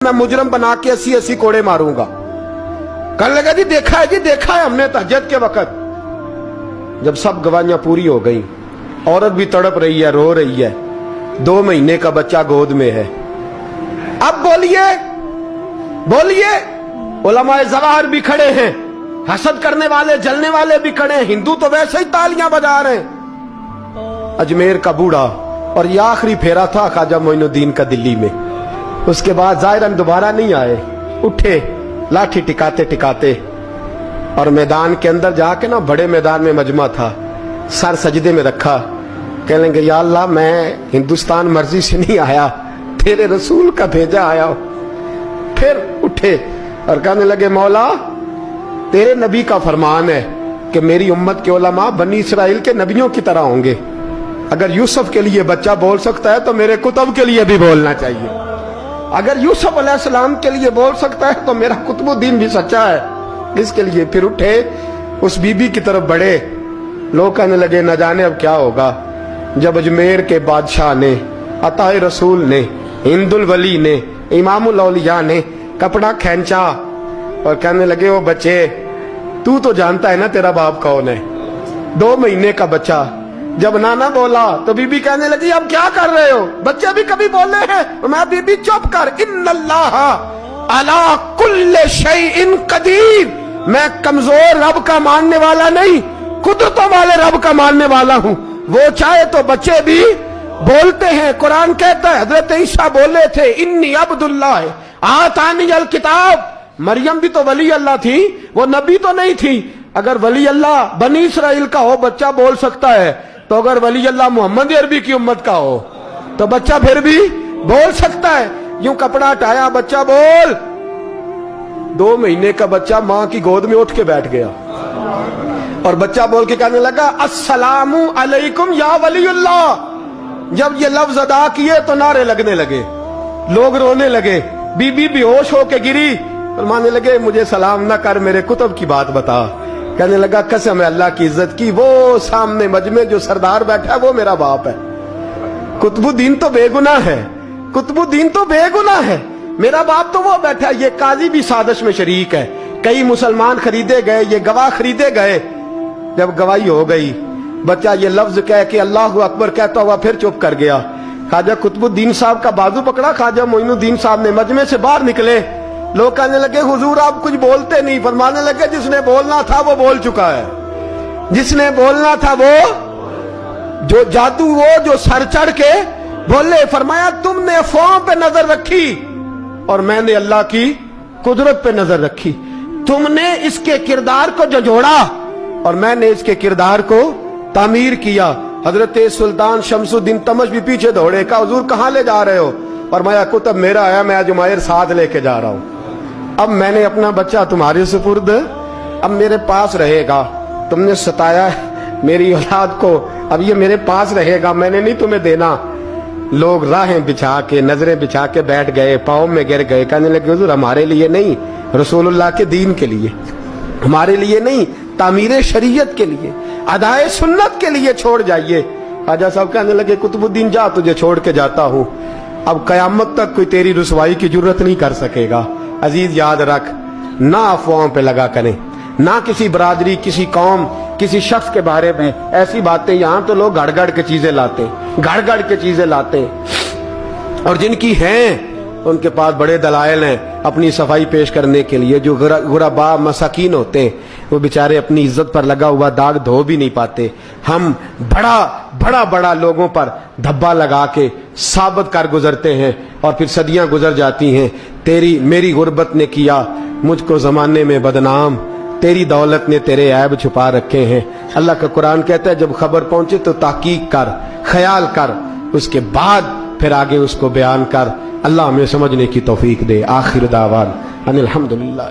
मैं मुजरम बना के 80 कोड़े मारूंगा। कहने लगा जी देखा है हमने तहज्जुद के वक्त। जब सब गवाहियां पूरी हो गई, औरत भी तड़प रही है, रो रही है, 2 महीने का बच्चा गोद में है। अब बोलिए उलमाए ज़वाहिर भी खड़े हैं, हसद करने वाले जलने वाले भी खड़े हैं, हिंदू तो वैसे ही तालियां बजा रहे हैं। अजमेर का बूढ़ा, और ये आखिरी फेरा था ख्वाजा मोइनुद्दीन का दिल्ली में। उसके बाद ज़ाहिरन दोबारा नहीं आए, उठे लाठी टिकाते टिकाते और मैदान के अंदर जाके ना, बड़े मैदान में मजमा था, सर सजदे में रखा। कह लेंगे या अल्लाह मैं हिंदुस्तान मर्जी से नहीं आया, तेरे रसूल का भेजा आया हूं। फिर उठे और कहने लगे मौला तेरे नबी का फरमान है कि मेरी उम्मत के उलमा बनी इसराइल के नबियों की तरह होंगे। अगर यूसुफ के लिए बच्चा बोल सकता है तो मेरे कुतुब के लिए भी बोलना चाहिए। अगर यूसुफ अलैहिस्सलाम के लिए बोल सकता है तो मेरा कुतुबुद्दीन भी सच्चा है। इसके लिए फिर उठे, उस बीबी की तरफ बढ़े। लोग कहने लगे न जाने अब क्या होगा। जब अजमेर के बादशाह ने, अताए रसूल ने, हिंदुल वली ने, इमामुल औलिया ने कपड़ा खींचा और कहने लगे ओ बच्चे तू तो जानता है ना तेरा बाप कौन है। 2 महीने का बच्चा। जब नाना बोला तो बीबी कहने लगी अब क्या कर रहे हो, बच्चे भी कभी बोले हैं। मैं बीबी चुप कर, इन्नल्लाह अला कुल्ले शैइन कदीर, मैं कमजोर रब का मानने वाला नहीं, कुदरतों वाले रब का मानने वाला हूं। वो चाहे तो बच्चे भी बोलते हैं। कुरान कहता है हजरत ईसा बोले थे इन्नी अब्दुल्लाह आतानी अल किताब। मरियम भी तो वली अल्लाह थी, वो नबी तो नहीं थी। अगर वली अल्लाह बनी इसराइल का हो बच्चा बोल सकता है, तो अगर वली अल्लाह मोहम्मद अरबी की उम्मत का हो तो बच्चा फिर भी बोल सकता है। यूं कपड़ा हटाया, बच्चा बोल। 2 महीने का बच्चा मां की गोद में उठ के बैठ गया और बच्चा बोल के कहने लगा अस्सलामु अलैकुम या वलीउल्लाह। जब ये लफ्ज अदा किए तो नारे लगने लगे, लोग रोने लगे, बीबी बेहोश होके गिरी और मानने लगे मुझे सलाम न कर, मेरे कुतुब की बात बता। कहने लगा कसम है अल्लाह की इज्जत की, वो सामने मजमे जो सरदार बैठा है वो मेरा बाप है। कुतुबुद्दीन तो बेगुनाह है, कुतुबुद्दीन तो बेगुनाह है, मेरा बाप तो वो बैठा है। ये काजी भी साजिश में शरीक है। कई मुसलमान खरीदे गए, ये गवाह खरीदे गए। जब गवाही हो गई, बच्चा ये लफ्ज कह के अल्लाह अकबर कहता हुआ फिर चुप कर गया। ख्वाजा कुतुबुद्दीन साहब का बाजू पकड़ा ख्वाजा मोइनुद्दीन साहब ने, मजमे से बाहर निकले। लोग कहने लगे हुजूर आप कुछ बोलते नहीं। फरमाने लगे जिसने बोलना था वो बोल चुका है, जिसने बोलना था वो, जो जादू वो जो सर चढ़ के बोले। फरमाया तुमने अफवाहों पे नजर रखी और मैंने अल्लाह की कुदरत पे नजर रखी। तुमने इसके किरदार को झंझोड़ा और मैंने इसके किरदार को तामीर किया। हजरत सुल्तान शमसुद्दीन तमश भी पीछे दौड़े, का हुजूर कहां ले जा रहे हो। फरमाया कुतुब मेरा आया, मैं आज उमैर साथ लेके जा रहा हूं। अब मैंने अपना बच्चा तुम्हारे सुपुर्द, अब मेरे पास रहेगा। तुमने सताया मेरी औलाद को, अब ये मेरे पास रहेगा, मैंने नहीं तुम्हें देना। लोग राहें बिछा के, नजरें बिछा के बैठ गए, पाँव में गिर गए। कहने लगे हुजूर हमारे लिए नहीं, रसूलुल्लाह के दीन के लिए, हमारे लिए नहीं, तामीर शरीयत के लिए, अदाए सुन्नत के लिए छोड़ जाइए। ख्वाजा साहब कहने लगे कुतुबुद्दीन जा, तुझे छोड़ के जाता हूं, अब कयामत तक कोई तेरी रुसवाई की जरूरत नहीं कर सकेगा। अजीज याद रख, ना अफवाहों पे लगा करें, ना किसी बरादरी, किसी कौम, किसी शख्स के बारे में ऐसी बातें। यहां तो लोग गड़ गड़ के चीजें लाते, गड़ गड़ के चीजें लाते, और जिनकी हैं उनके पास बड़े दलाइल हैं अपनी सफाई पेश करने के लिए। जो गुरबा मसाकीन होते हैं वो बेचारे अपनी इज्जत पर लगा हुआ दाग धो भी नहीं पाते। हम बड़ा लोगों पर धब्बा लगा के साबित कर गुजरते हैं और फिर सदियां गुजर जाती हैं। तेरी मेरी गुर्बत ने किया मुझको जमाने में बदनाम, तेरी दौलत ने तेरे ऐब छुपा रखे हैं। अल्लाह का कुरान कहता है जब खबर पहुंचे तो ताकीक कर, ख्याल कर, उसके बाद फिर आगे उसको बयान कर। अल्लाह हमें समझने की तौफीक दे। आखिर दावान अनिल हम्दुलिल्लाह।